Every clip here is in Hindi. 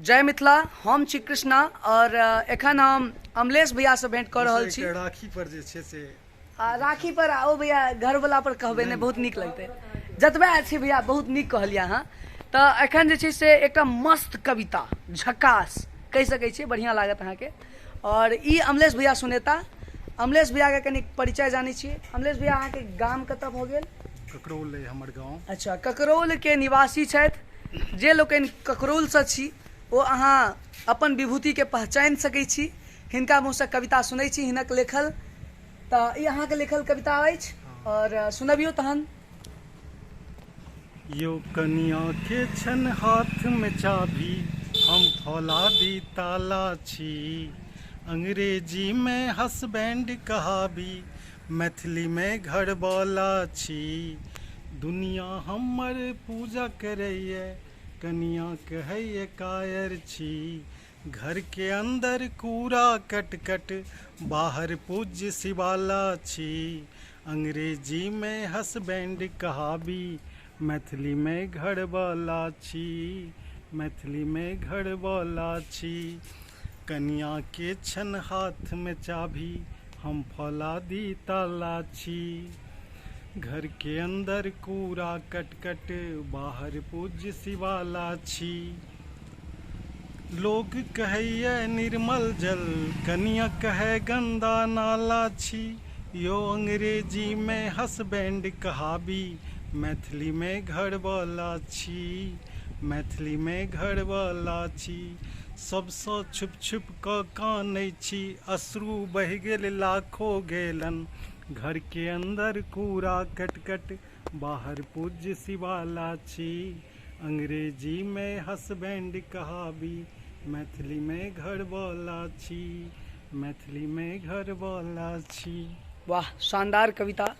जय मिथिला। हम छी कृष्णा और एखन हम अमलेश भैया से भेंट कर रहल छी। राखी पर जे छै से राखी पर आओ भैया, घर वाला पर कहबे ने बहुत नीक लगते। जतबे छी भैया बहुत नीक कहलिया अहाँ। तो एखन जे छै से एकटा मस्त कविता झकास कह सकै छी, बढ़िया लागत अहाँ के। और ई अमलेश भैया सुनेता। अमलेश भैया के कनी परिचय जानी छी। अमलेश भैया अहाँ के गाम कतऽ भ गेल? ककरौल है हमर गाँव। अच्छा, ककरौल के निवासी छथि। जे लोकनि ककरौल से छी ओ अहाँ अपन विभूति के पहचान सकै छी। हिनका मुँह से कविता सुनै छी, हिनक लेखल। तऽ ई अहाँ के लिखल कविता अछि और सुनबियौ तहन। यो कनिया के छन हाथ में चाभी, हम फौलादी ताला छी। अंग्रेजी में हसबैंड कहाबी, मैथिली में घरवाला छी। दुनिया हमर पूजा करैए, कनिया कहैए कायर छी। घर के अंदर कूड़ा कट कट, बाहर पूज्य शिवाला छी। अंग्रेजी में हसबैंड कहाबी, मैथिली में घरवाला छी। मैथिली में घरवाला छी। कनिया के छन हाथ में चाभी, हम फौलादी ताला छी। घर के अंदर कूड़ा कट कट, बाहर पूज्य शिवाला छी। लोग कहैए निर्मल जल, कनिया कहे गंदा नाला छी। यो अंग्रेजी में हसबैंड कहाबी, मैथिली में घरवाला छी। मैथिली में घरवाला छी। सबसँ छुप छुप कऽ कानै छी, अश्रु बहि गेल लाखो गेलन। घर के अंदर कूड़ा कट कट, बाहर पूज्य शिवाला छी। अंग्रेजी में हसबैंड कहाबी, मैथिली में घरवाला छी। मैथिली में घरवाला छी। वाह, शानदार कविता।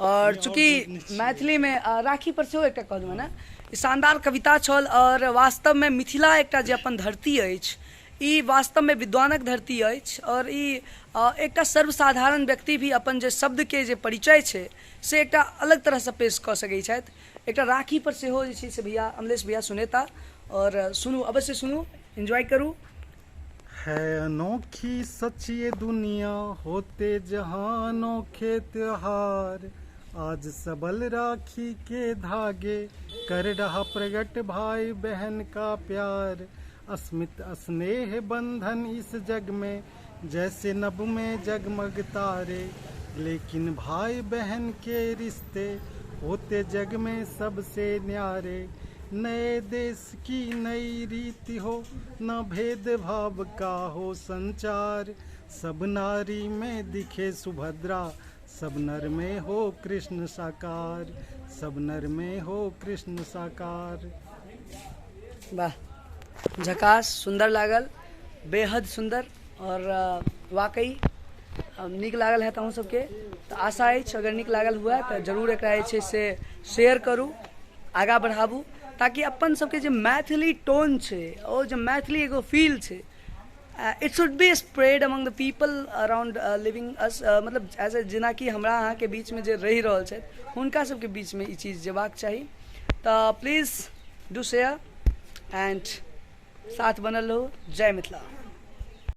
और चूंकि मैथिली में राखी पर सेहो एकटा कहलहुँ ने, शानदार कविता छल। और वास्तव में मिथिला एकटा जे अपन धरती अछि, ई वास्तव में विद्वानक धरती अछि। और ई एकटा सर्वसाधारण व्यक्ति भी अपन जे शब्द के जे परिचय छै से एकटा अलग तरह से पेश कऽ सकैत छथि। एकटा राखी पर सेहो जे छै से भैया अमलेश भैया सुनेता। और सुनू, अवश्य सुनू, एंजॉय करू। है अनोखी सच ये दुनिया, होते जहां अनोखे त्योहार। आज सबल राखी के धागे, कर रहा प्रगट भाई बहन का प्यार। अस्मित स्नेह बंधन इस जग में, जैसे नभ में जगमग तारे। लेकिन भाई बहन के रिश्ते, होते जग में सबसे न्यारे। नए देश की नई रीति हो, न भेदभाव का हो संचार। सब नारी में दिखे सुभद्रा, सब नर में हो कृष्ण साकार। सब नर में हो कृष्ण साकार। वाह, झकास, सुंदर लागल, बेहद सुंदर। और वाकई नीक लागल है अहूँ सबके। तो आशा अछि अगर नीक लागल हुआ तो जरूर एकरा जे छै से शेयर करू, आगाँ बढ़ाबू, ताकि अपन सबके जे मैथिली टोन छै और जो मैथिली एगो फील छै, it should be spread among the people around living us. मतलब एज ए जेनाकि हमरा अहाँ के बीच में जे रहि रहल छथि, हुनका सबके बीच में ई चीज जेबाक चाही। तो प्लीज डू शेयर एंड साथ बनल रहू। जय मिथिला।